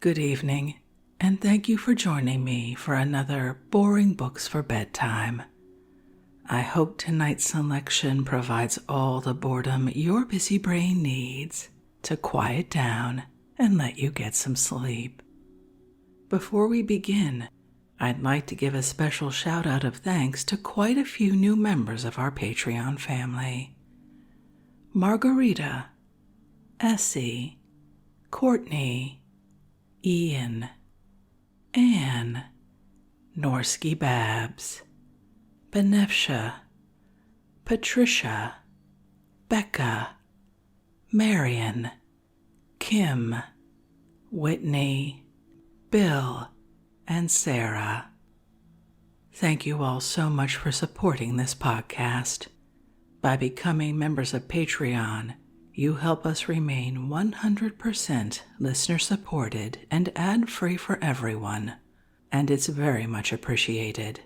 Good evening, and thank you for joining me for another Boring Books for Bedtime. I hope tonight's selection provides all the boredom your busy brain needs to quiet down and let you get some sleep. Before we begin, I'd like to give a special shout out of thanks to quite a few new members of our Patreon family. Margarita, Essie, Courtney, Ian, Anne, Norsky Babs, Benefsha, Patricia, Becca, Marion, Kim, Whitney, Bill, and Sarah. Thank you all so much for supporting this podcast. By becoming members of Patreon, you help us remain 100% listener-supported and ad-free for everyone, and it's very much appreciated.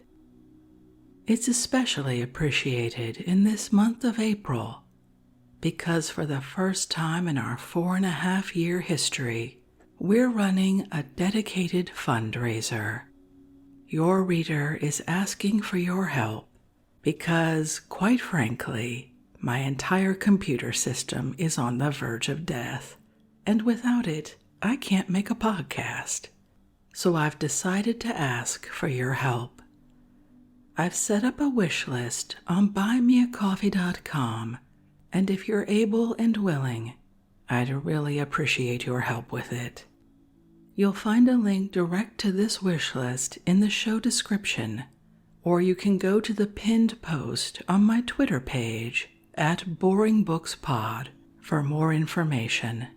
It's especially appreciated in this month of April, because for the first time in our 4.5-year history, we're running a dedicated fundraiser. Your reader is asking for your help because, quite frankly, my entire computer system is on the verge of death, and without it, I can't make a podcast. So I've decided to ask for your help. I've set up a wish list on buymeacoffee.com, and if you're able and willing, I'd really appreciate your help with it. You'll find a link direct to this wish list in the show description, or you can go to the pinned post on my Twitter page at Boring Books Pod for more information.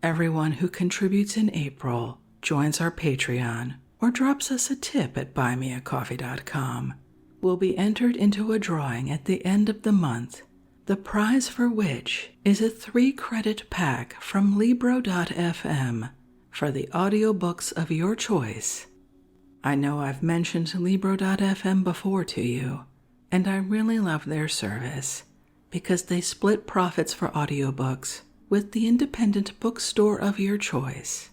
Everyone who contributes in April, joins our Patreon, or drops us a tip at buymeacoffee.com will be entered into a drawing at the end of the month, the prize for which is a 3-credit pack from Libro.fm for the audiobooks of your choice. I know I've mentioned Libro.fm before to you, and I really love their service because they split profits for audiobooks with the independent bookstore of your choice.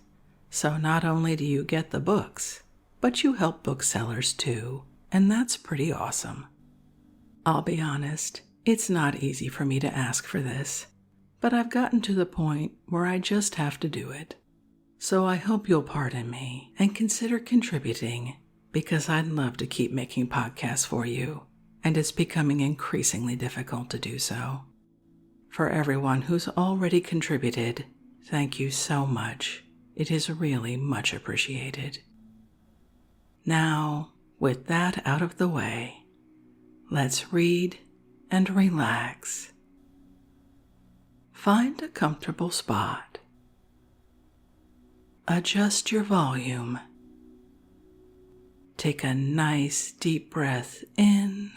So not only do you get the books, but you help booksellers too, and that's pretty awesome. I'll be honest, it's not easy for me to ask for this, but I've gotten to the point where I just have to do it. So I hope you'll pardon me and consider contributing, because I'd love to keep making podcasts for you, and it's becoming increasingly difficult to do so. For everyone who's already contributed, thank you so much. It is really much appreciated. Now, with that out of the way, let's read and relax. Find a comfortable spot. Adjust your volume. Take a nice deep breath in.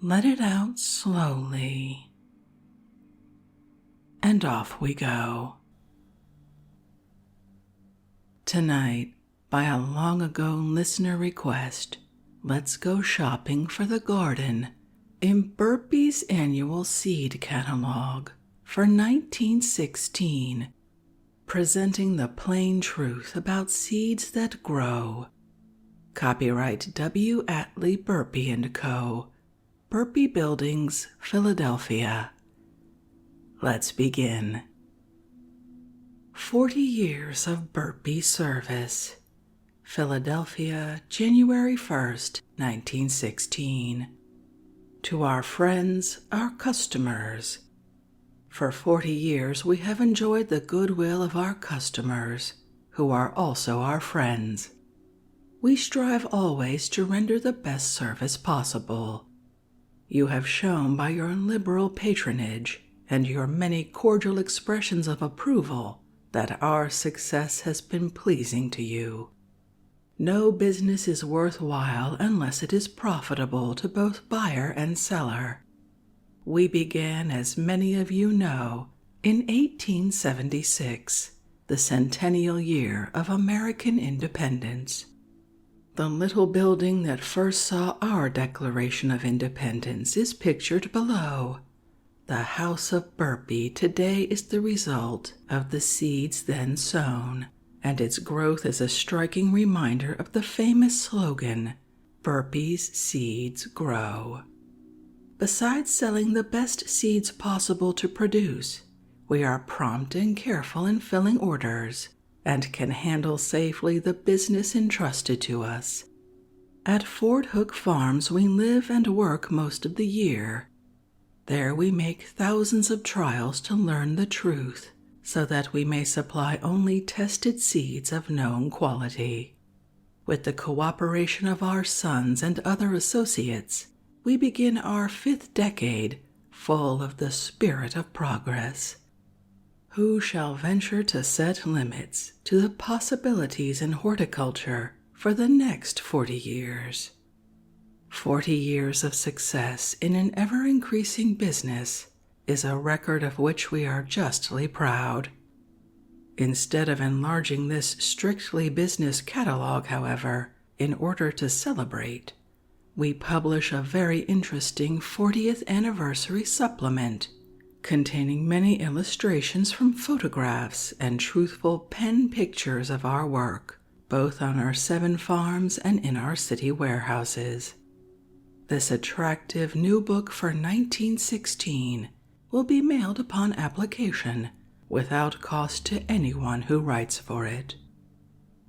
Let it out slowly. And off we go. Tonight, by a long-ago listener request, let's go shopping for the garden in Burpee's annual seed catalog for 1916, presenting the plain truth about seeds that grow. Copyright W. Atlee Burpee & Co., Burpee Buildings, Philadelphia. Let's begin. 40 years of Burpee service. Philadelphia, January 1st, 1916. To our friends, our customers. For 40 years we have enjoyed the goodwill of our customers, who are also our friends. We strive always to render the best service possible. You have shown by your liberal patronage and your many cordial expressions of approval that our success has been pleasing to you. No business is worthwhile unless it is profitable to both buyer and seller. We began, as many of you know, in 1876, the centennial year of American independence. The little building that first saw our Declaration of Independence is pictured below. The house of Burpee today is the result of the seeds then sown, and its growth is a striking reminder of the famous slogan, Burpee's seeds grow. Besides selling the best seeds possible to produce, we are prompt and careful in filling orders and can handle safely the business entrusted to us. At Fort Hook Farms we live and work most of the year. There we make thousands of trials to learn the truth, so that we may supply only tested seeds of known quality. With the cooperation of our sons and other associates, we begin our 5th decade full of the spirit of progress. Who shall venture to set limits to the possibilities in horticulture for the next 40 years? 40 years of success in an ever-increasing business is a record of which we are justly proud. Instead of enlarging this strictly business catalog, however, in order to celebrate, we publish a very interesting 40th anniversary supplement containing many illustrations from photographs and truthful pen pictures of our work, both on our 7 farms and in our city warehouses. This attractive new book for 1916 will be mailed upon application without cost to anyone who writes for it.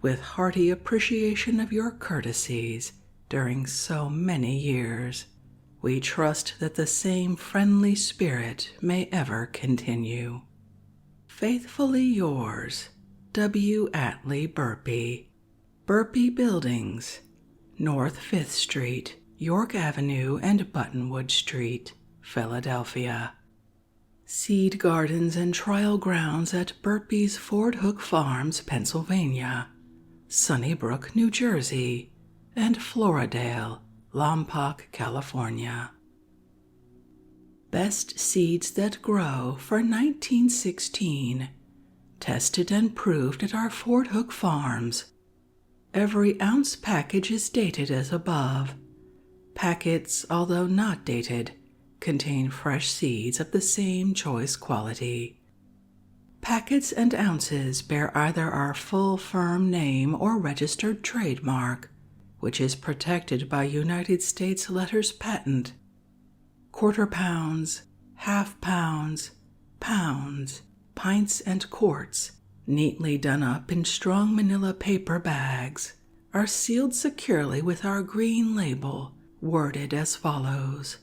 With hearty appreciation of your courtesies during so many years, we trust that the same friendly spirit may ever continue. Faithfully yours, W. Atlee Burpee, Burpee Buildings, North 5th Street, York Avenue and Buttonwood Street, Philadelphia. Seed gardens and trial grounds at Burpee's Fort Hook Farms, Pennsylvania, Sunnybrook, New Jersey, and Floridale, Lompoc, California. Best seeds that grow for 1916, tested and proved at our Fort Hook Farms. Every ounce package is dated as above. Packets, although not dated, contain fresh seeds of the same choice quality. Packets and ounces bear either our full firm name or registered trademark, which is protected by United States letters patent. Quarter pounds, half pounds, pounds, pints, and quarts, neatly done up in strong manila paper bags, are sealed securely with our green label, worded as follows: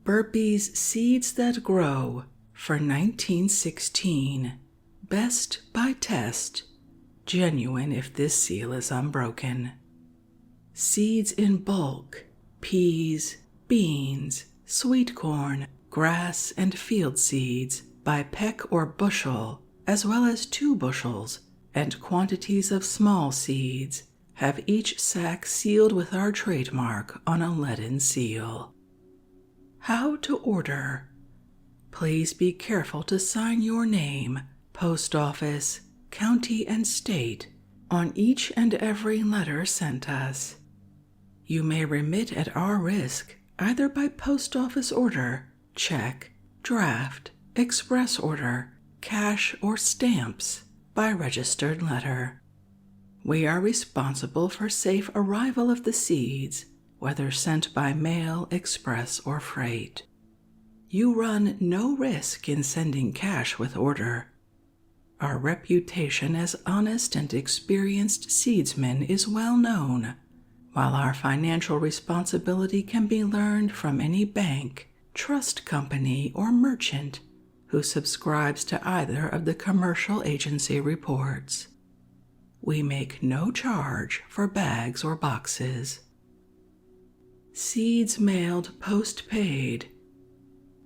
Burpee's Seeds That Grow for 1916. Best by test. Genuine if this seal is unbroken. Seeds in bulk, peas, beans, sweet corn, grass, and field seeds by peck or bushel, as well as 2 bushels, and quantities of small seeds, have each sack sealed with our trademark on a leaden seal. How to order? Please be careful to sign your name, post office, county, and state on each and every letter sent us. You may remit at our risk either by post office order, check, draft, express order, cash, or stamps by registered letter. We are responsible for safe arrival of the seeds, whether sent by mail, express, or freight. You run no risk in sending cash with order. Our reputation as honest and experienced seedsmen is well known, while our financial responsibility can be learned from any bank, trust company, or merchant who subscribes to either of the commercial agency reports. We make no charge for bags or boxes. Seeds mailed post-paid.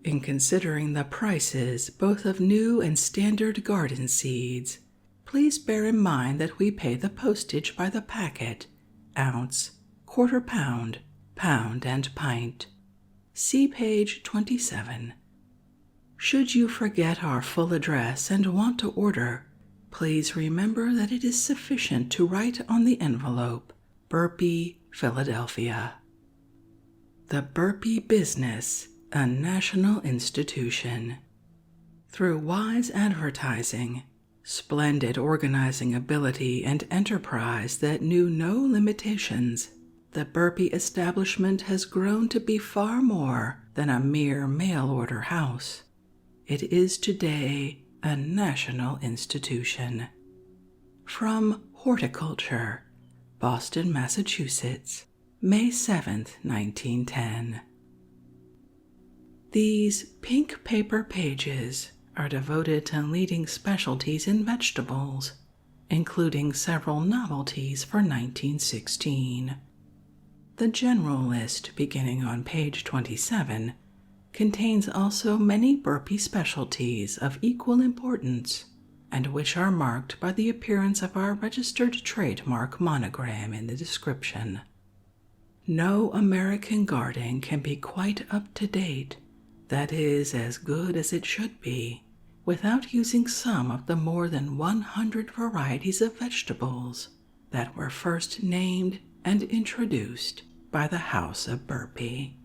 In considering the prices both of new and standard garden seeds, please bear in mind that we pay the postage by the packet, ounce, quarter pound, pound, and pint. See page 27. Should you forget our full address and want to order, please remember that it is sufficient to write on the envelope, Burpee, Philadelphia. The Burpee business, a national institution. Through wise advertising, splendid organizing ability, and enterprise that knew no limitations, the Burpee establishment has grown to be far more than a mere mail-order house. It is today a national institution. From Horticulture, Boston, Massachusetts, May 7, 1910. These pink paper pages are devoted to leading specialties in vegetables, including several novelties for 1916. The general list, beginning on page 27, contains also many Burpee specialties of equal importance, and which are marked by the appearance of our registered trademark monogram in the description. No American garden can be quite up to date, that is, as good as it should be, without using some of the more than 100 varieties of vegetables that were first named and introduced by the House of Burpee.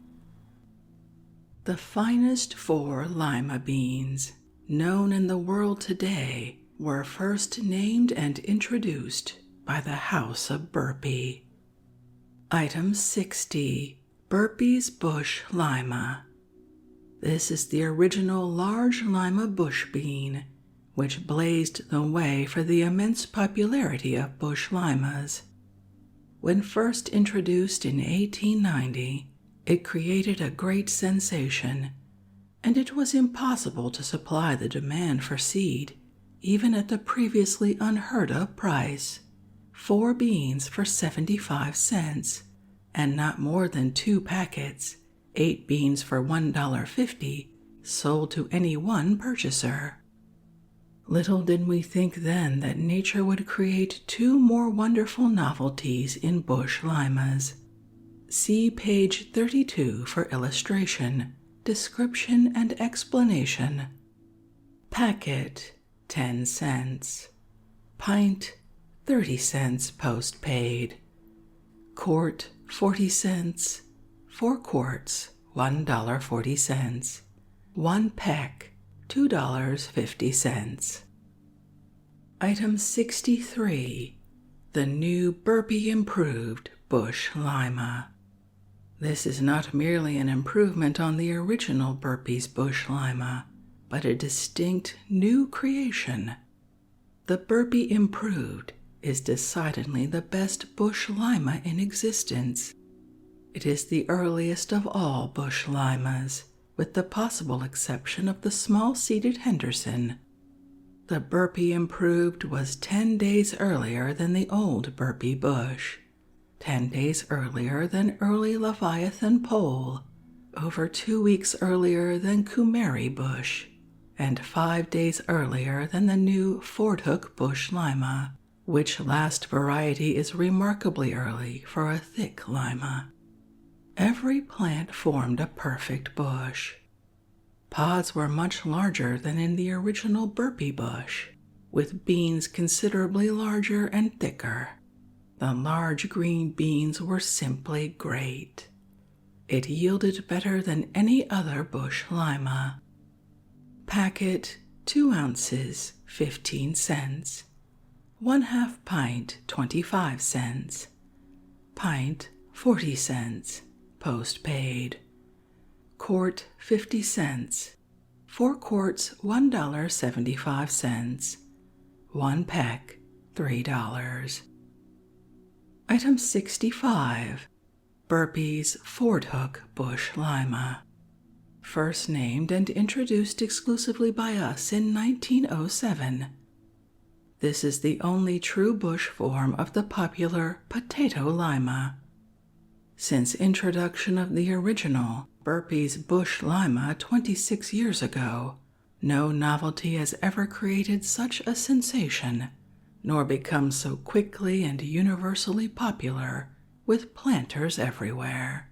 The finest 4 lima beans known in the world today were first named and introduced by the House of Burpee. Item 60. Burpee's Bush Lima. This is the original large lima bush bean, which blazed the way for the immense popularity of bush limas. When first introduced in 1890, it created a great sensation, and it was impossible to supply the demand for seed, even at the previously unheard-of price, 4 beans for 75 cents, and not more than 2 packets, 8 beans for $1.50, sold to any one purchaser. Little did we think then that nature would create 2 more wonderful novelties in bush limas. See page 32 for illustration, description, and explanation. Packet, 10 cents. Pint, 30 cents post-paid. Quart, 40 cents. 4 quarts, $1.40. 1 peck, $2.50. Item 63. The new Burpee Improved Bush Lima. This is not merely an improvement on the original Burpee's Bush Lima, but a distinct new creation. The Burpee Improved is decidedly the best bush lima in existence. It is the earliest of all bush limas, with the possible exception of the small-seeded Henderson. The Burpee Improved was 10 days earlier than the old Burpee bush, 10 days earlier than early Leviathan Pole, over 2 weeks earlier than Kumari bush, and 5 days earlier than the new Fort Hook bush lima, which last variety is remarkably early for a thick lima. Every plant formed a perfect bush. Pods were much larger than in the original Burpee bush, with beans considerably larger and thicker. The large green beans were simply great. It yielded better than any other bush lima. Packet, 2 ounces, 15 cents. 1/2 pint, 25 cents. Pint, 40 cents. Post-paid. Quart, 50 cents. 4 quarts, $1.75. 1 peck, $3. Item 65. Burpee's Fort Hook Bush Lima. First named and introduced exclusively by us in 1907. This is the only true bush form of the popular potato lima. Since introduction of the original Burpee's Bush Lima 26 years ago, no novelty has ever created such a sensation, nor become so quickly and universally popular with planters everywhere.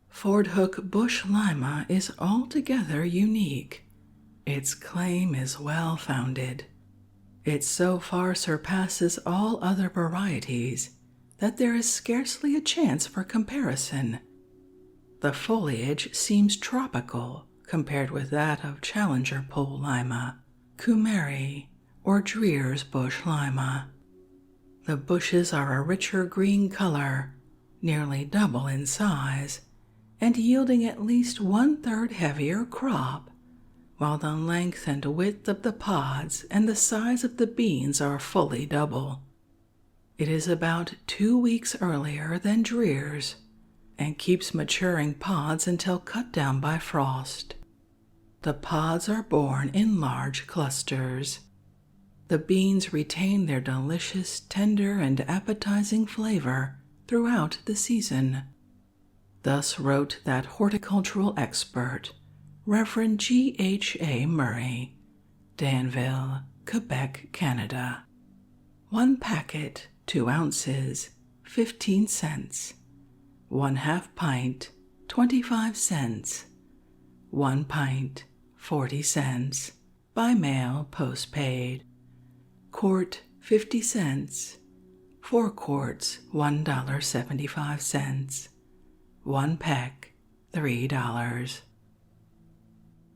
Fort Hook Bush Lima is altogether unique. Its claim is well-founded. It so far surpasses all other varieties that there is scarcely a chance for comparison. The foliage seems tropical compared with that of Challenger pole lima, Kumeri, or Dreer's bush lima. The bushes are a richer green color, nearly double in size, and yielding at least 1/3 heavier crop, while the length and width of the pods and the size of the beans are fully double. It is about 2 weeks earlier than Dreer's, and keeps maturing pods until cut down by frost. The pods are borne in large clusters. The beans retain their delicious, tender, and appetizing flavor throughout the season. Thus wrote that horticultural expert, Reverend G.H.A. Murray, Danville, Quebec, Canada. 1 packet, 2 ounces, 15 cents. 1/2 pint, 25 cents. 1 pint, 40 cents. By mail, postpaid. Quart, 50 cents. 4 quarts, $1.75. 1 peck, $3.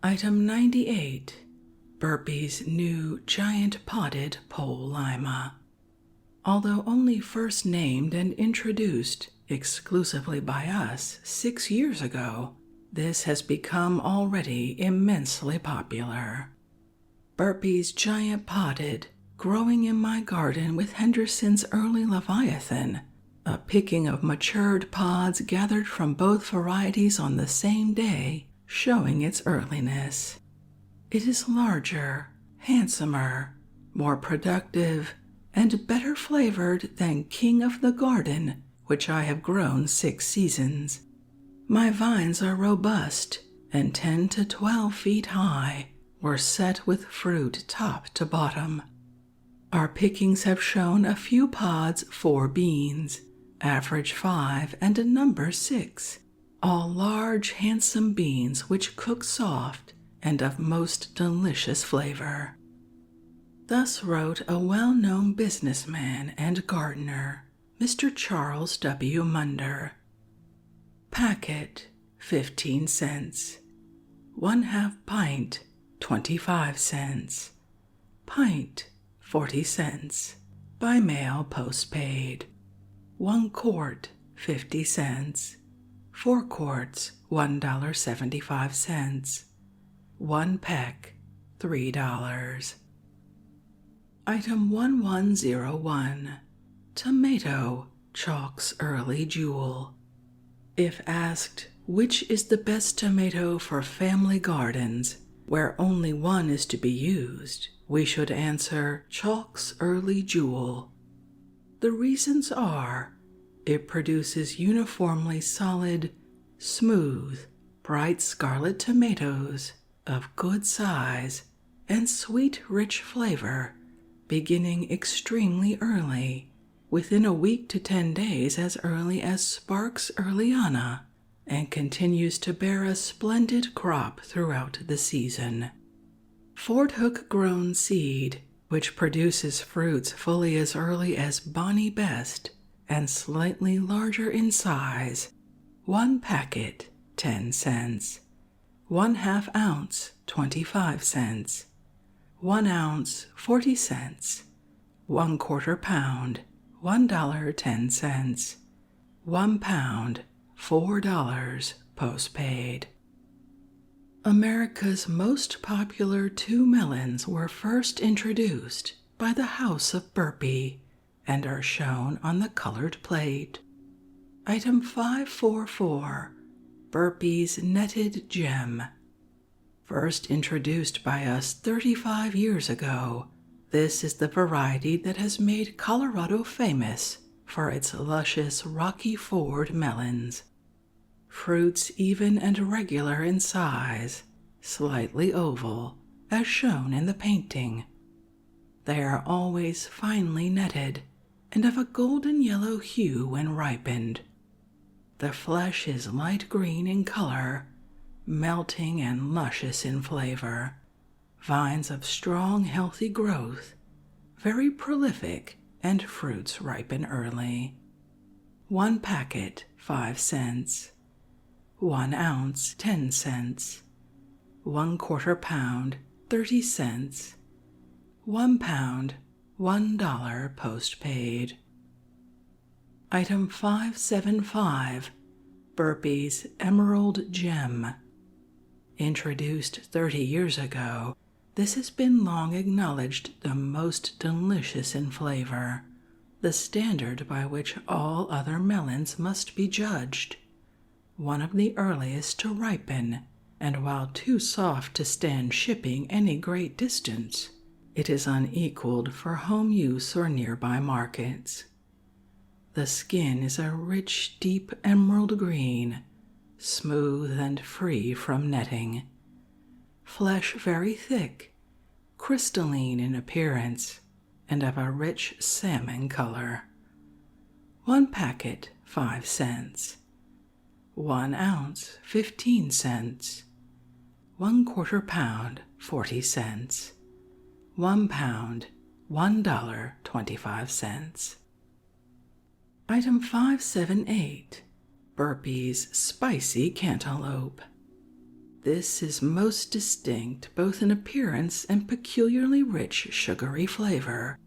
Item 98. Burpee's new giant potted pole lima. Although only first named and introduced exclusively by us 6 years ago, this has become already immensely popular. Burpee's giant potted, growing in my garden with Henderson's early Leviathan, a picking of matured pods gathered from both varieties on the same day, showing its earliness. It is larger, handsomer, more productive, and better flavored than King of the Garden, which I have grown 6 seasons. My vines are robust and 10 to 12 feet high, were set with fruit top to bottom. Our pickings have shown a few pods 4 beans, average 5, and a number 6, all large, handsome beans which cook soft and of most delicious flavor. Thus wrote a well-known businessman and gardener, Mr. Charles W. Munder. Packet, 15 cents. 1/2 pint, 25 cents. Pint, 40 cents. By mail, postpaid. 1 quart, 50 cents. 4 quarts, $1.75. 1 peck, $3. Item 1101. Tomato, Chalk's early jewel. If asked which is the best tomato for family gardens, where only one is to be used, we should answer Chalk's early jewel. The reasons are, it produces uniformly solid, smooth, bright scarlet tomatoes of good size and sweet, rich flavor, beginning extremely early, within a week to 10 days as early as Sparks earliana, and continues to bear a splendid crop throughout the season. Fort Hook grown seed, which produces fruits fully as early as Bonnie Best and slightly larger in size. 1 packet, 10 cents. 1/2 ounce, 25 cents. 1 ounce, 40 cents. 1/4 pound, $1.10. 1 pound, $4, postpaid. America's most popular 2 melons were first introduced by the House of Burpee and are shown on the colored plate. Item 544. Burpee's netted gem. First introduced by us 35 years ago, this is the variety that has made Colorado famous for its luscious Rocky Ford melons. Fruits even and regular in size, slightly oval, as shown in the painting. They are always finely netted and of a golden yellow hue when ripened. The flesh is light green in color, melting and luscious in flavor. Vines of strong, healthy growth, very prolific, and fruits ripen early. 1 packet, 5 cents. 1 ounce 10 cents, 1/4 pound 30 cents, 1 pound $1 postpaid. Item 575, Burpee's Emerald Gem. Introduced 30 years ago, this has been long acknowledged the most delicious in flavor, the standard by which all other melons must be judged. One of the earliest to ripen, and while too soft to stand shipping any great distance, it is unequaled for home use or nearby markets. The skin is a rich, deep emerald green, smooth and free from netting. Flesh very thick, crystalline in appearance, and of a rich salmon color. 1 packet 5 cents, 1 ounce 15 cents, 1/4 pound 40 cents, 1 pound $1.25. Item 578, Burpee's Spicy Cantaloupe. This is most distinct both in appearance and peculiarly rich sugary flavor.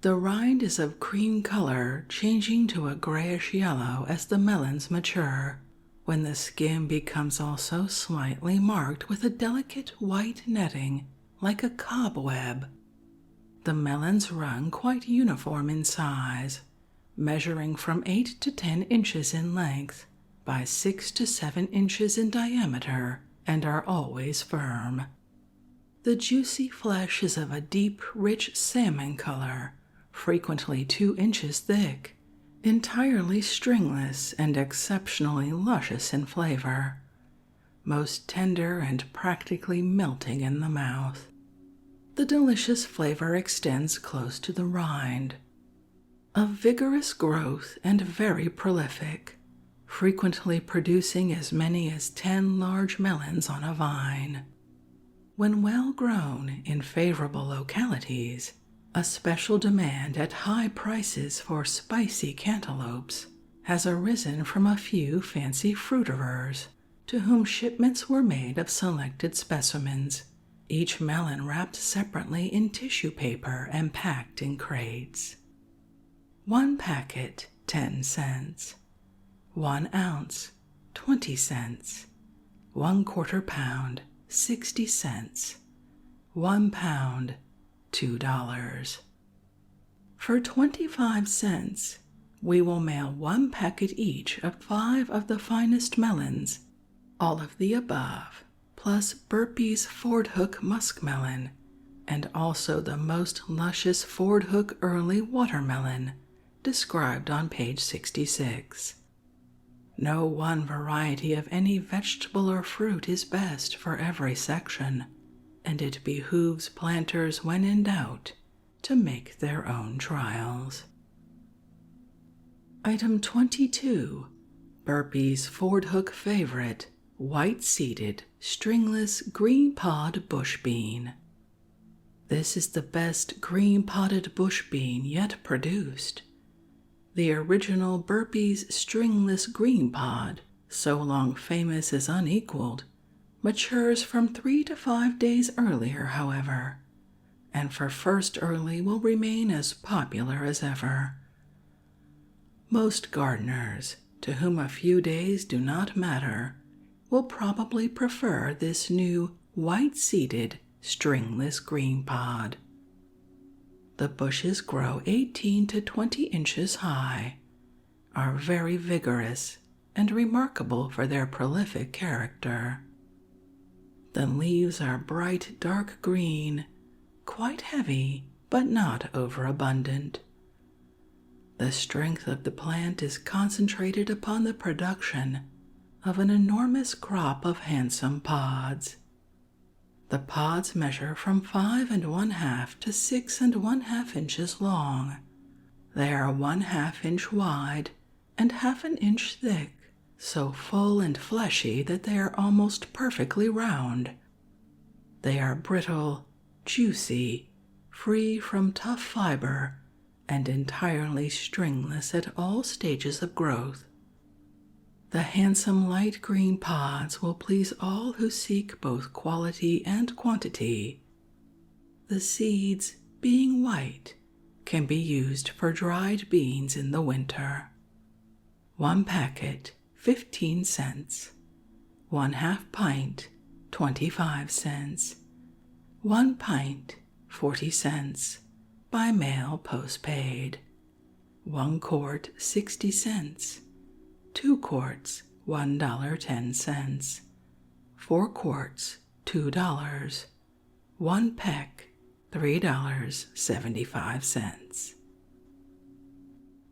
The rind is of cream color, changing to a grayish yellow as the melons mature, when the skin becomes also slightly marked with a delicate white netting like a cobweb. The melons run quite uniform in size, measuring from 8 to 10 inches in length by 6 to 7 inches in diameter, and are always firm. The juicy flesh is of a deep, rich salmon color, frequently 2 inches thick, entirely stringless and exceptionally luscious in flavor, most tender and practically melting in the mouth. The delicious flavor extends close to the rind. Of vigorous growth and very prolific, frequently producing as many as 10 large melons on a vine. When well grown in favorable localities, a special demand at high prices for spicy cantaloupes has arisen from a few fancy fruiterers, to whom shipments were made of selected specimens, each melon wrapped separately in tissue paper and packed in crates. 1 packet 10 cents, 1 ounce 20 cents, 1/4 pound 60 cents, 1 pound $2. For 25 cents, we will mail 1 packet each of 5 of the finest melons, all of the above, plus Burpee's Ford Hook muskmelon, and also the most luscious Ford Hook early watermelon, described on page 66. No one variety of any vegetable or fruit is best for every section, and it behooves planters, when in doubt, to make their own trials. Item 22, Burpee's Ford Hook favorite, white-seeded, stringless green-pod bush bean. This is the best green-podded bush bean yet produced. The original Burpee's stringless green pod, so long famous as unequaled, matures from 3 to 5 days earlier, however, and for first early will remain as popular as ever. Most gardeners, to whom a few days do not matter, will probably prefer this new white-seeded stringless green pod. The bushes grow 18 to 20 inches high, are very vigorous, and remarkable for their prolific character. The leaves are bright dark green, quite heavy, but not overabundant. The strength of the plant is concentrated upon the production of an enormous crop of handsome pods. The pods measure from 5 1/2 to 6 1/2 inches long. They are 1/2 inch wide and 1/2 inch thick, so full and fleshy that they are almost perfectly round. They are brittle, juicy, free from tough fiber, and entirely stringless at all stages of growth. The handsome light green pods will please all who seek both quality and quantity. The seeds, being white, can be used for dried beans in the winter. 1 packet, 15 cents. 1/2 pint, 25 cents. 1 pint, 40 cents. By mail postpaid. 1 quart, 60 cents. 2 quarts, $1.10. 4 quarts, $2. 1 peck, $3.75.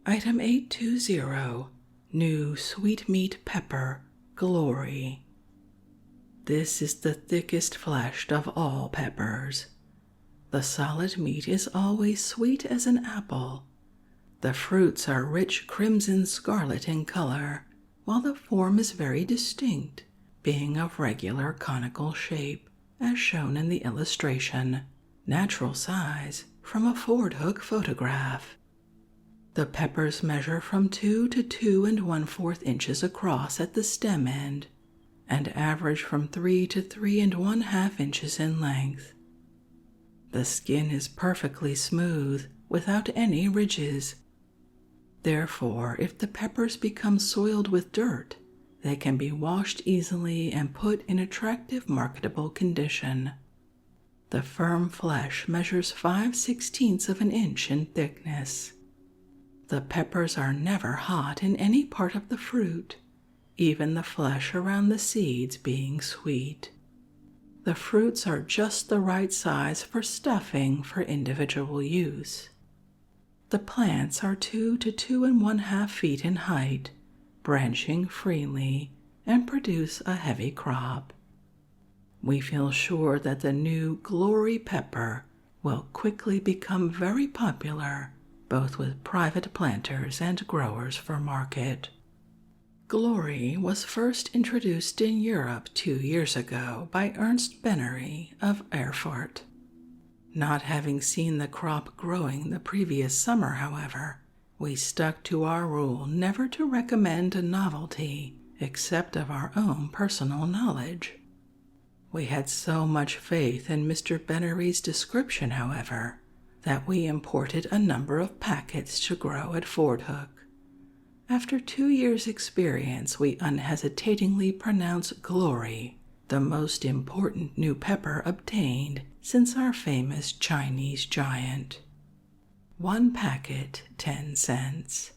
Item 820, New Sweetmeat Pepper, Glory. This is the thickest fleshed of all peppers. The solid meat is always sweet as an apple. The fruits are rich crimson scarlet in color, while the form is very distinct, being of regular conical shape, as shown in the illustration, natural size, from a Ford hook photograph. The peppers measure from 2 to 2 1/4 inches across at the stem end, and average from 3 to 3 1/2 inches in length. The skin is perfectly smooth, without any ridges. Therefore, if the peppers become soiled with dirt, they can be washed easily and put in attractive marketable condition. The firm flesh measures 5/16 of an inch in thickness. The peppers are never hot in any part of the fruit, even the flesh around the seeds being sweet. The fruits are just the right size for stuffing for individual use. The plants are 2 to 2 1/2 feet in height, branching freely, and produce a heavy crop. We feel sure that the new Glory pepper will quickly become very popular, both with private planters and growers for market. Glory was first introduced in Europe 2 years ago by Ernst Bennery of Erfurt. Not having seen the crop growing the previous summer, however, we stuck to our rule never to recommend a novelty except of our own personal knowledge. We had so much faith in Mr. Bennery's description, however, that we imported a number of packets to grow at Ford Hook. After 2 years' experience, we unhesitatingly pronounce Glory the most important new pepper obtained since our famous Chinese giant. 1 packet, 10 cents.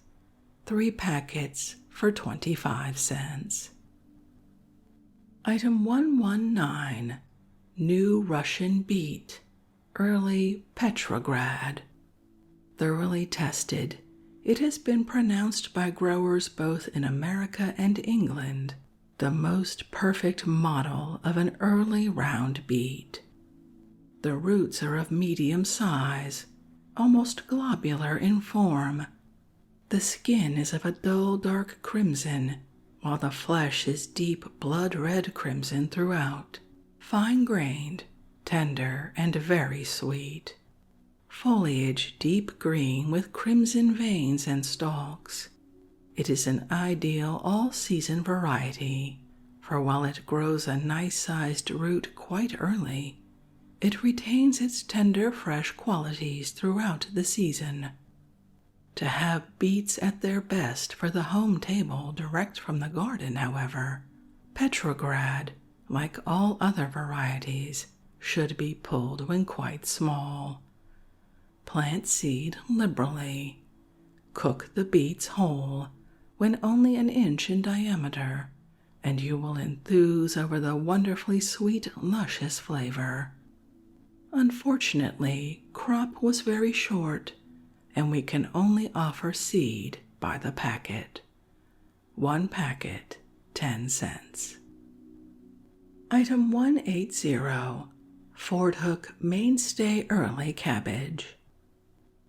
3 packets for 25 cents. Item 119, New Russian Beet, Early Petrograd. Thoroughly tested, it has been pronounced by growers both in America and England the most perfect model of an early round beet. The roots are of medium size, almost globular in form. The skin is of a dull dark crimson, while the flesh is deep blood-red crimson throughout, fine-grained, tender, and very sweet. Foliage deep green with crimson veins and stalks. It is an ideal all-season variety, for while it grows a nice-sized root quite early, it retains its tender, fresh qualities throughout the season. To have beets at their best for the home table direct from the garden, however, Petrograd, like all other varieties, should be pulled when quite small. Plant seed liberally. Cook the beets whole, when only an inch in diameter, and you will enthuse over the wonderfully sweet, luscious flavor. Unfortunately, crop was very short, and we can only offer seed by the packet. 1 packet, 10 cents. Item 180, Ford Hook Mainstay Early Cabbage.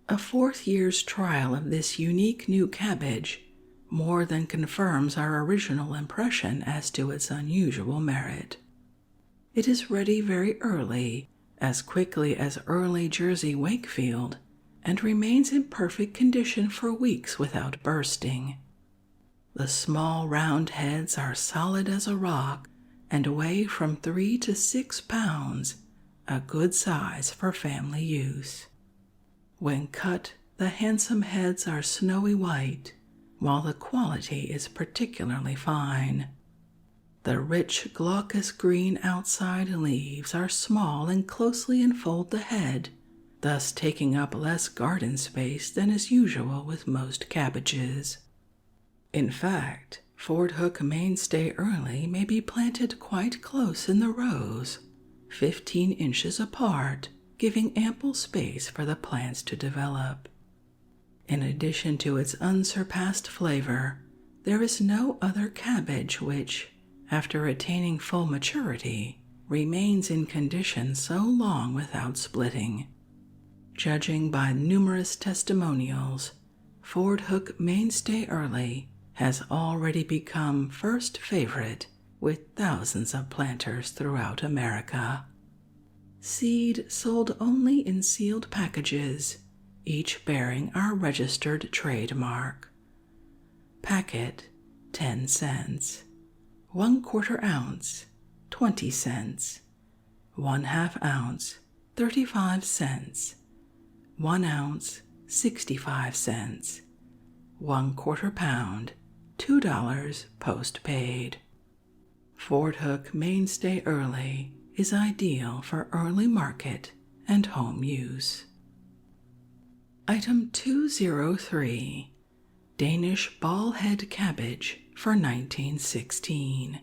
A 4th year's trial of this unique new cabbage more than confirms our original impression as to its unusual merit. It is ready very early, as quickly as early Jersey Wakefield, and remains in perfect condition for weeks without bursting. The small round heads are solid as a rock and weigh from 3 to 6 pounds, a good size for family use. When cut, the handsome heads are snowy white, while the quality is particularly fine. The rich glaucous green outside leaves are small and closely enfold the head, thus taking up less garden space than is usual with most cabbages. In fact, Ford Hook mainstay early may be planted quite close in the rows, 15 inches apart, giving ample space for the plants to develop. In addition to its unsurpassed flavor, there is no other cabbage which, after attaining full maturity, remains in condition so long without splitting. Judging by numerous testimonials, Ford Hook mainstay early has already become first favorite with thousands of planters throughout America. Seed sold only in sealed packages, each bearing our registered trademark. Packet, 10 cents. 1/4 ounce, 20 cents. 1/2 ounce, 35 cents. 1 ounce, 65 cents. 1/4 pound, $2 postpaid. Ford Hook mainstay early is ideal for early market and home use. Item 203, Danish ball-head cabbage for 1916.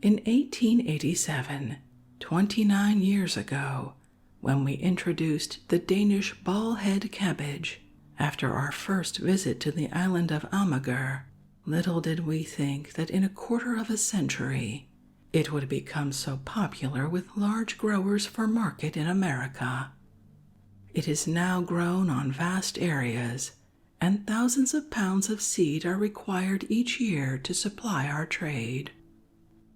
In 1887, 29 years ago, when we introduced the Danish ball-head cabbage after our first visit to the island of Amager, little did we think that in a quarter of a century it would become so popular with large growers for market in America. It is now grown on vast areas, and thousands of pounds of seed are required each year to supply our trade.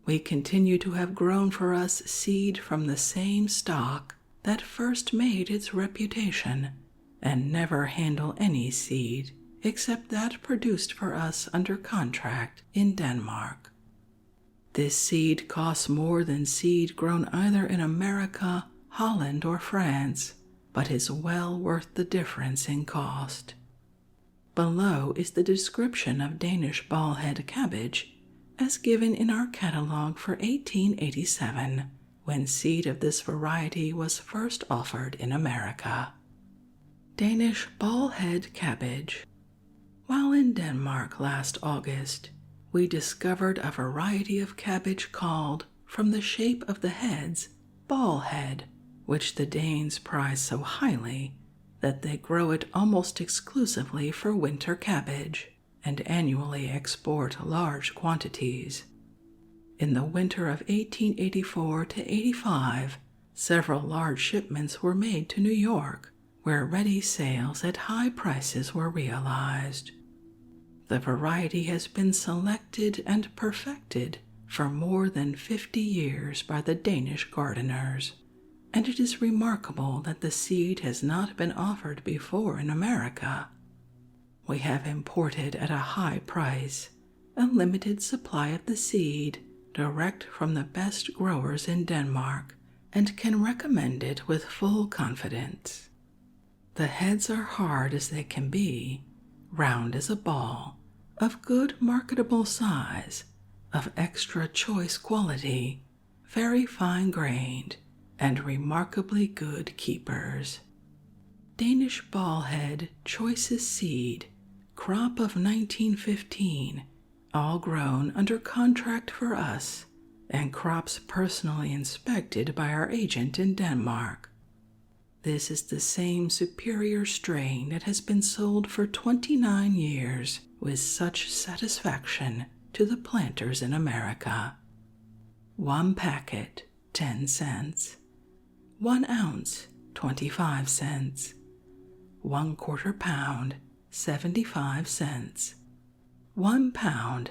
We continue to have grown for us seed from the same stock that first made its reputation, and never handle any seed except that produced for us under contract in Denmark. This seed costs more than seed grown either in America, Holland, or France, but is well worth the difference in cost. Below is the description of Danish ball-head cabbage as given in our catalog for 1887, when seed of this variety was first offered in America. Danish ball-head cabbage. While in Denmark last August, we discovered a variety of cabbage called, from the shape of the heads, ball-head, which the Danes prize so highly that they grow it almost exclusively for winter cabbage and annually export large quantities. In the winter of 1884 to 85, several large shipments were made to New York, where ready sales at high prices were realized. The variety has been selected and perfected for more than 50 years by the Danish gardeners, and it is remarkable that the seed has not been offered before in America. We have imported at a high price a limited supply of the seed direct from the best growers in Denmark, and can recommend it with full confidence. The heads are hard as they can be, round as a ball, of good marketable size, of extra choice quality, very fine-grained, and remarkably good keepers. Danish ball-head choicest seed, crop of 1915, all grown under contract for us, and crops personally inspected by our agent in Denmark. This is the same superior strain that has been sold for 29 years with such satisfaction to the planters in America. 1 packet, 10 cents. 1 ounce, 25 cents. 1/4 pound, 75 cents. 1 pound,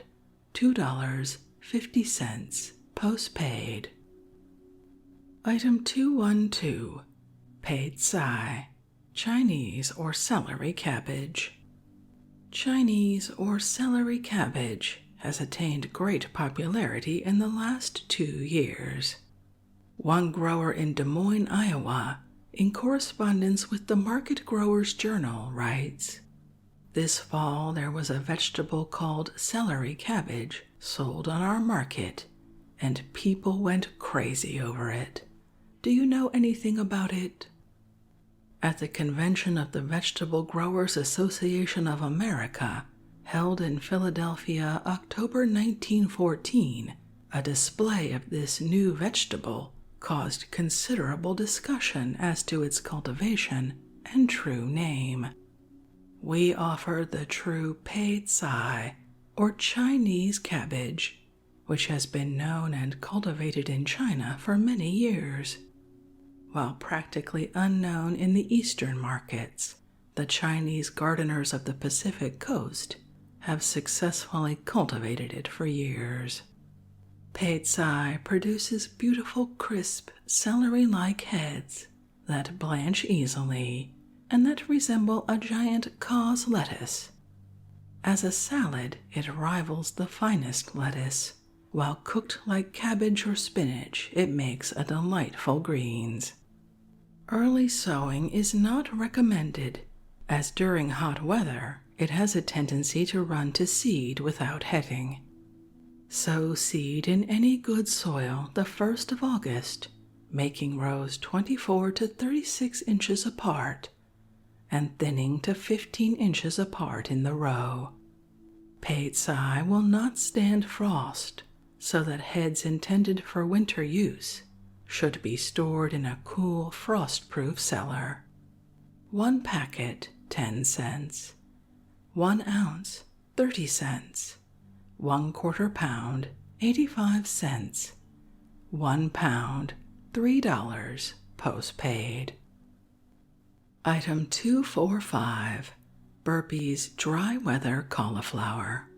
$2.50, postpaid. Item 212, paid sai, Chinese or celery cabbage. Chinese or celery cabbage has attained great popularity in the last 2 years. One grower in Des Moines, Iowa, in correspondence with the Market Growers Journal, writes, "This fall there was a vegetable called celery cabbage sold on our market, and people went crazy over it. Do you know anything about it?" At the convention of the Vegetable Growers Association of America, held in Philadelphia, October 1914, a display of this new vegetable caused considerable discussion as to its cultivation and true name. We offer the true paid sai, or Chinese cabbage, which has been known and cultivated in China for many years. While practically unknown in the eastern markets, the Chinese gardeners of the Pacific coast have successfully cultivated it for years. Paid sai produces beautiful, crisp, celery-like heads that blanch easily and that resemble a giant cause lettuce. As a salad, it rivals the finest lettuce. While cooked like cabbage or spinach, it makes a delightful greens. Early sowing is not recommended, as during hot weather it has a tendency to run to seed without heading. Sow seed in any good soil the 1st of August, making rows 24 to 36 inches apart and thinning to 15 inches apart in the row. Paid sai will not stand frost, so that heads intended for winter use should be stored in a cool, frost-proof cellar. 1 packet, 10 cents. 1 ounce, 30 cents. 1/4 pound, 85 cents. 1 pound, $3, postpaid. Item 245, Burpee's Dry Weather Cauliflower.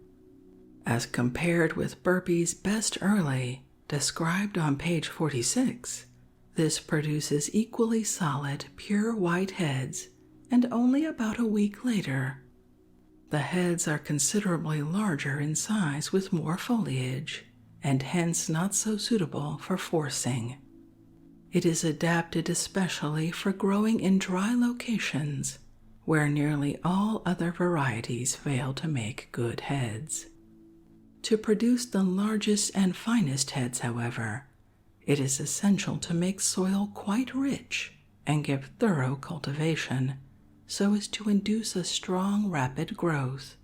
As compared with Burpee's Best Early, described on page 46, this produces equally solid, pure white heads, and only about a week later. The heads are considerably larger in size with more foliage, and hence not so suitable for forcing. It is adapted especially for growing in dry locations, where nearly all other varieties fail to make good heads. To produce the largest and finest heads, however, it is essential to make soil quite rich and give thorough cultivation, so as to induce a strong, rapid growth.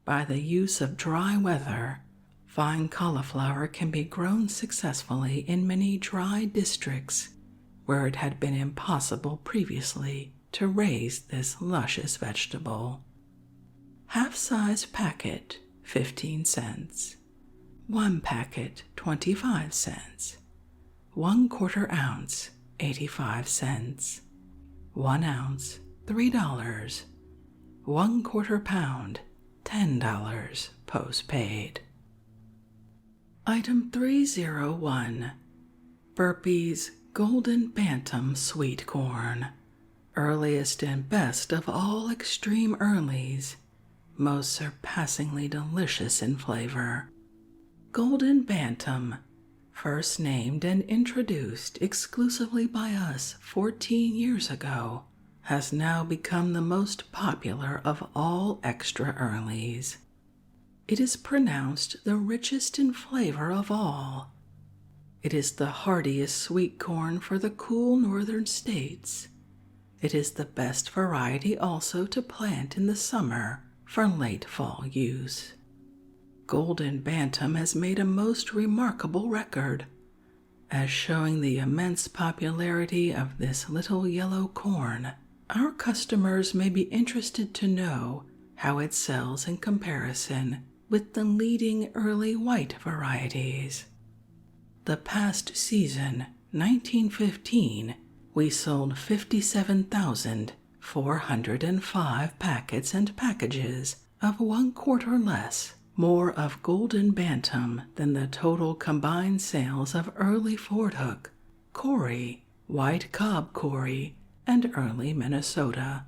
By the use of dry weather, fine cauliflower can be grown successfully in many dry districts where it had been impossible previously to raise this luscious vegetable. Half-size packet, 15 cents. 1 packet, 25 cents. 1/4 ounce, 85 cents. 1 ounce, $3. 1/4 pound, $10, postpaid. Item 301, Burpee's Golden Bantam Sweet Corn. Earliest and best of all extreme earlies, most surpassingly delicious in flavor. Golden Bantam, first named and introduced exclusively by us 14 years ago, has now become the most popular of all extra earlies. It is pronounced the richest in flavor of all. It is the hardiest sweet corn for the cool northern states. It is the best variety also to plant in the summer for late fall use. Golden Bantam has made a most remarkable record, as showing the immense popularity of this little yellow corn. Our customers may be interested to know how it sells in comparison with the leading early white varieties. The past season, 1915, we sold 57,405 packets and packages of 1/4 less, more of Golden Bantam than the total combined sales of early Fort Hook, Corey, White Cobb Corey, and early Minnesota.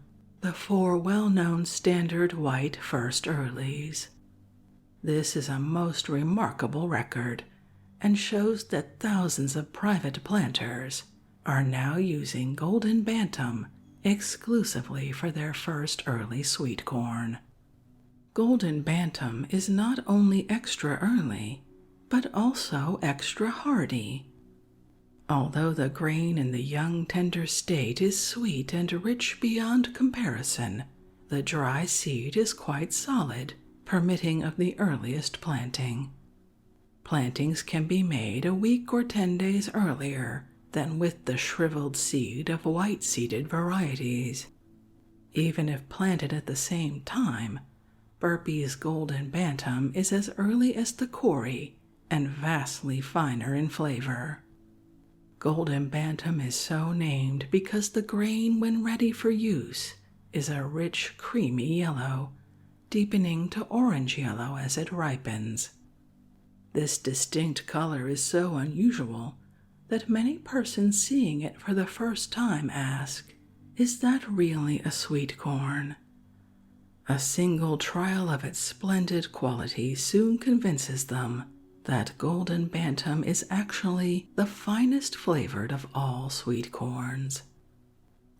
the 4 well-known standard white first earlies. This is a most remarkable record and shows that thousands of private planters are now using Golden Bantam exclusively for their first early sweet corn. Golden Bantam is not only extra early, but also extra hardy. Although the grain in the young tender state is sweet and rich beyond comparison, the dry seed is quite solid, permitting of the earliest planting. Plantings can be made a week or 10 days earlier than with the shriveled seed of white-seeded varieties. Even if planted at the same time, Burpee's Golden Bantam is as early as the Corey and vastly finer in flavor. Golden Bantam is so named because the grain, when ready for use, is a rich, creamy yellow, deepening to orange yellow as it ripens. This distinct color is so unusual that many persons seeing it for the first time ask, "Is that really a sweet corn?" A single trial of its splendid quality soon convinces them that Golden Bantam is actually the finest flavored of all sweet corns.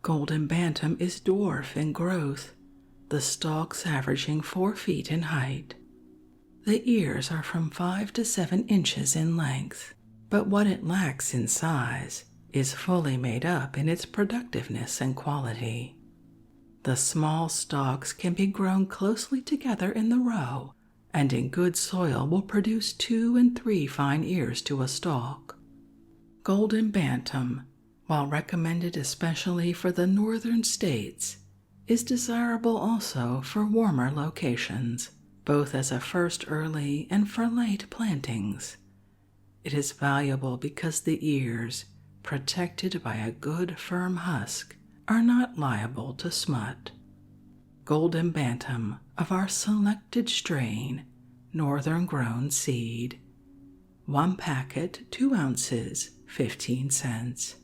Golden Bantam is dwarf in growth, the stalks averaging 4 feet in height. The ears are from 5 to 7 inches in length, but what it lacks in size is fully made up in its productiveness and quality. The small stalks can be grown closely together in the row, and in good soil will produce 2 and 3 fine ears to a stalk. Golden Bantam, while recommended especially for the northern states, is desirable also for warmer locations, both as a first early and for late plantings. It is valuable because the ears, protected by a good firm husk, are not liable to smut. Golden Bantam of our selected strain, northern grown seed. 1 packet, 2 ounces, 15 cents.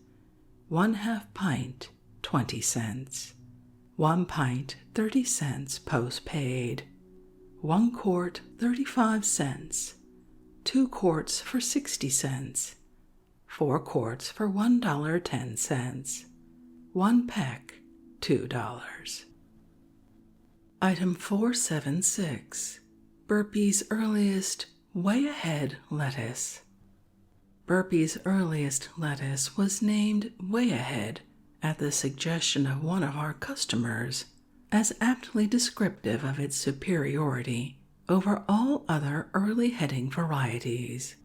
1/2 pint, 20 cents. 1 pint, 30 cents post-paid. 1 quart, 35 cents. 2 quarts for 60 cents. 4 quarts for $1.10. 1 peck, $2. Item 476. Burpee's earliest Way Ahead lettuce. Burpee's earliest lettuce was named Way Ahead at the suggestion of one of our customers, as aptly descriptive of its superiority over all other early heading varieties.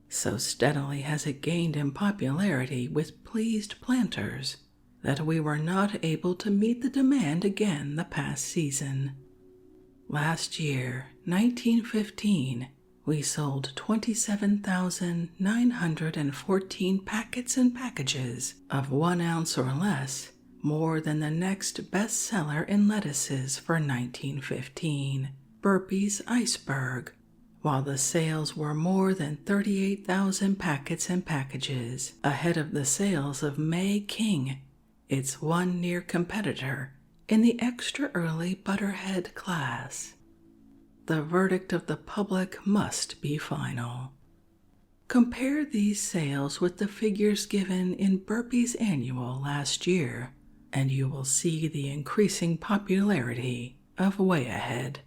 So steadily has it gained in popularity with pleased planters that we were not able to meet the demand again the past season. Last year, 1915, we sold 27,914 packets and packages of 1 ounce or less, more than the next best seller in lettuces for 1915, Burpee's Iceberg, while the sales were more than 38,000 packets and packages ahead of the sales of May King, its one near competitor in the extra early butterhead class. The verdict of the public must be final. Compare these sales with the figures given in Burpee's annual last year, and you will see the increasing popularity of Way Ahead.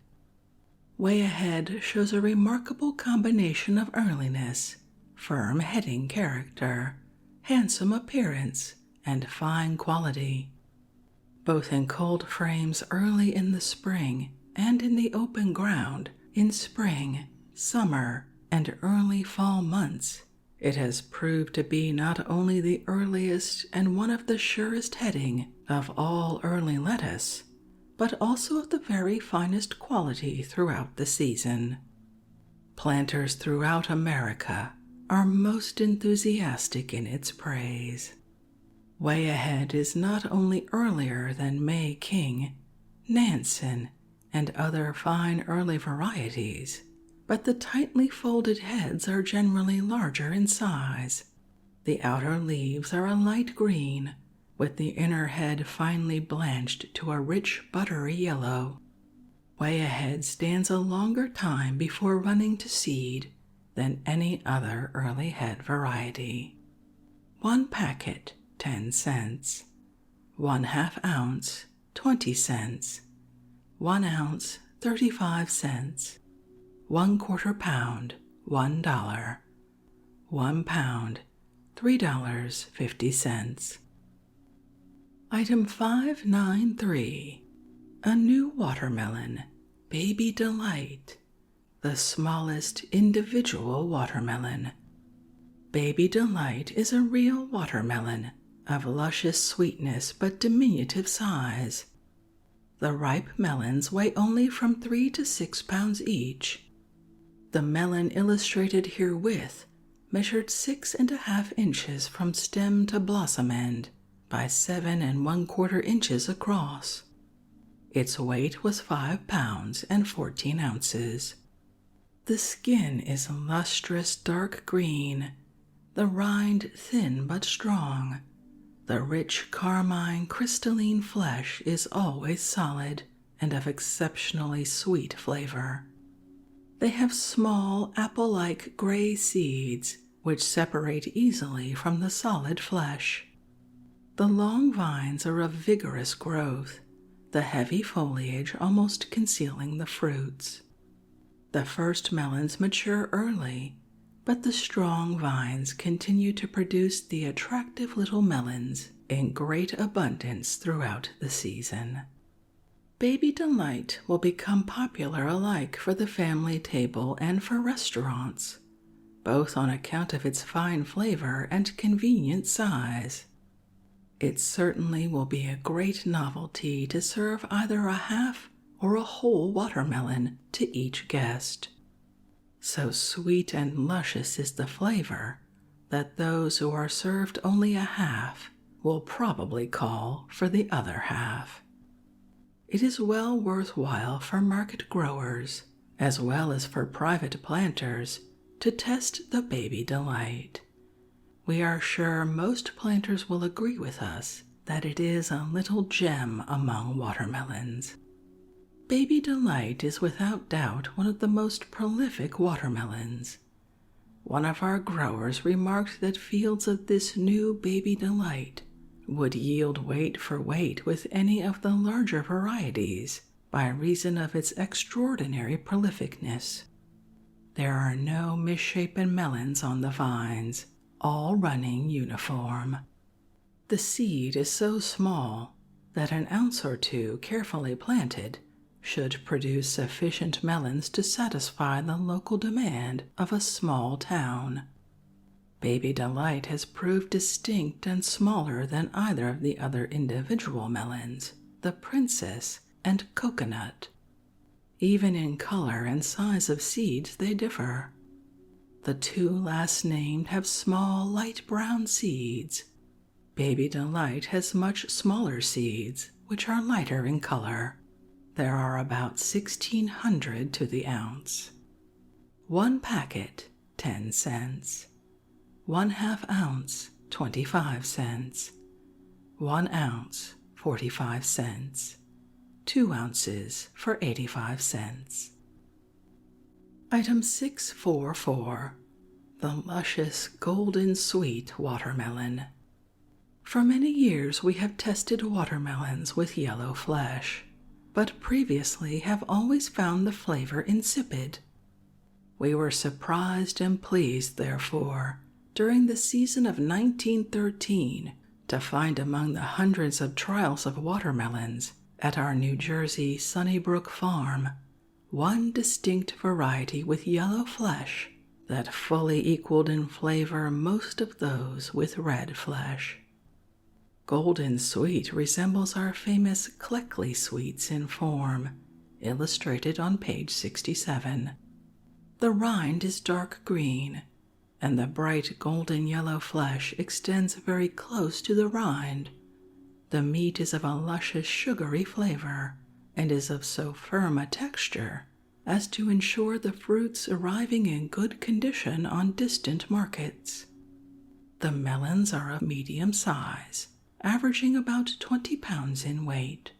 Way Ahead shows a remarkable combination of earliness, firm heading character, handsome appearance, and fine quality. Both in cold frames early in the spring and in the open ground in spring, summer, and early fall months, it has proved to be not only the earliest and one of the surest heading of all early lettuce, but also of the very finest quality throughout the season. Planters throughout America are most enthusiastic in its praise. Way Ahead is not only earlier than May King, Nansen, and other fine early varieties, but the tightly folded heads are generally larger in size. The outer leaves are a light green, with the inner head finely blanched to a rich buttery yellow. Way ahead stands a longer time before running to seed than any other early head variety. 1 packet, 10 cents. 1/2 ounce, 20 cents. 1 ounce, 35 cents. 1/4 pound, $1. 1 pound, $3.50. Item 593. A new watermelon, Baby Delight, the smallest individual watermelon. Baby Delight is a real watermelon of luscious sweetness but diminutive size. The ripe melons weigh only from 3 to 6 pounds each. The melon illustrated herewith measured 6½ inches from stem to blossom end by 7 1/4 inches across. Its weight was 5 pounds and 14 ounces. The skin is lustrous dark green, the rind thin but strong. The rich carmine crystalline flesh is always solid and of exceptionally sweet flavor. They have small apple-like gray seeds which separate easily from the solid flesh. The long vines are of vigorous growth, the heavy foliage almost concealing the fruits. The first melons mature early, but the strong vines continue to produce the attractive little melons in great abundance throughout the season. Baby Delight will become popular alike for the family table and for restaurants, both on account of its fine flavor and convenient size. It certainly will be a great novelty to serve either a half or a whole watermelon to each guest. So sweet and luscious is the flavor that those who are served only a half will probably call for the other half. It is well worthwhile for market growers, as well as for private planters, to test the Baby Delight. We are sure most planters will agree with us that it is a little gem among watermelons. Baby Delight is without doubt one of the most prolific watermelons. One of our growers remarked that fields of this new Baby Delight would yield weight for weight with any of the larger varieties by reason of its extraordinary prolificness. There are no misshapen melons on the vines, all running uniform. The seed is so small that an ounce or two carefully planted should produce sufficient melons to satisfy the local demand of a small town. Baby Delight has proved distinct and smaller than either of the other individual melons, the Princess and Coconut. Even in color and size of seeds they differ. The two last named have small light brown seeds. Baby Delight has much smaller seeds, which are lighter in color. There are about 1,600 to the ounce. 1 packet, 10 cents. 1/2 ounce, 25 cents. 1 ounce, 45 cents. 2 ounces for 85 cents. Item 644. The luscious golden sweet watermelon. For many years we have tested watermelons with yellow flesh, but previously have always found the flavor insipid. We were surprised and pleased, therefore, during the season of 1913, to find among the hundreds of trials of watermelons at our New Jersey Sunnybrook farm one distinct variety with yellow flesh that fully equaled in flavor most of those with red flesh. Golden Sweet resembles our famous Kleckley sweets in form, illustrated on page 67. The rind is dark green, and the bright golden yellow flesh extends very close to the rind. The meat is of a luscious sugary flavor, and is of so firm a texture as to ensure the fruits arriving in good condition on distant markets. The melons are of medium size, averaging about 20 pounds in weight.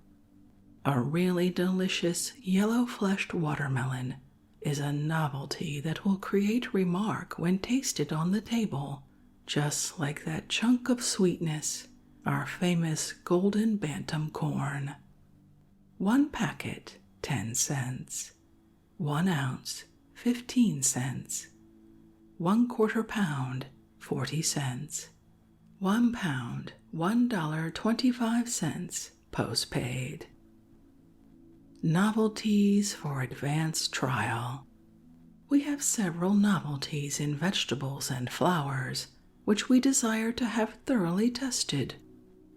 A really delicious yellow-fleshed watermelon is a novelty that will create remark when tasted on the table, just like that chunk of sweetness, our famous golden bantam corn. 1 packet, 10 cents. 1 ounce, 15 cents. 1/4 pound, 40 cents. 1 pound, $1.25, postpaid. Novelties for advanced trial. We have several novelties in vegetables and flowers which we desire to have thoroughly tested,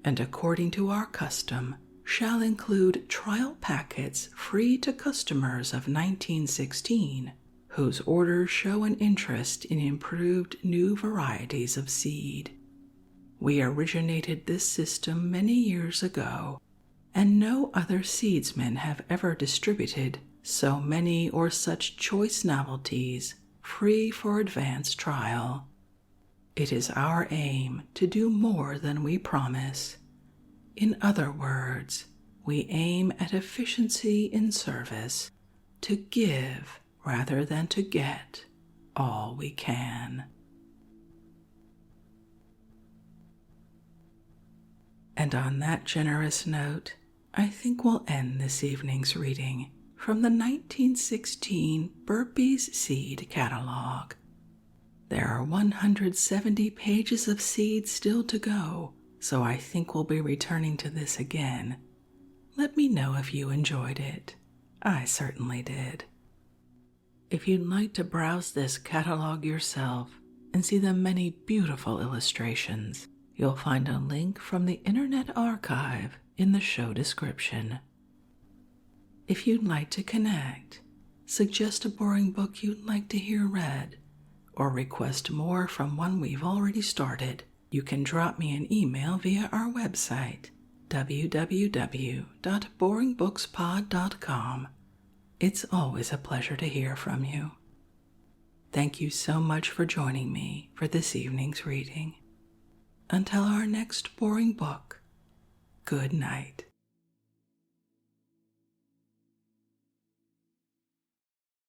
and according to our custom shall include trial packets free to customers of 1916 whose orders show an interest in improved new varieties of seed. We originated this system many years ago, and no other seedsmen have ever distributed so many or such choice novelties free for advance trial. It is our aim to do more than we promise. In other words, we aim at efficiency in service, to give rather than to get all we can. And on that generous note, I think we'll end this evening's reading from the 1916 Burpee's Seed Catalog. There are 170 pages of seed still to go, so I think we'll be returning to this again. Let me know if you enjoyed it. I certainly did. If you'd like to browse this catalog yourself and see the many beautiful illustrations, you'll find a link from the Internet Archive in the show description. If you'd like to connect, suggest a boring book you'd like to hear read, or request more from one we've already started, you can drop me an email via our website, www.boringbookspod.com. It's always a pleasure to hear from you. Thank you so much for joining me for this evening's reading. Until our next boring book, good night.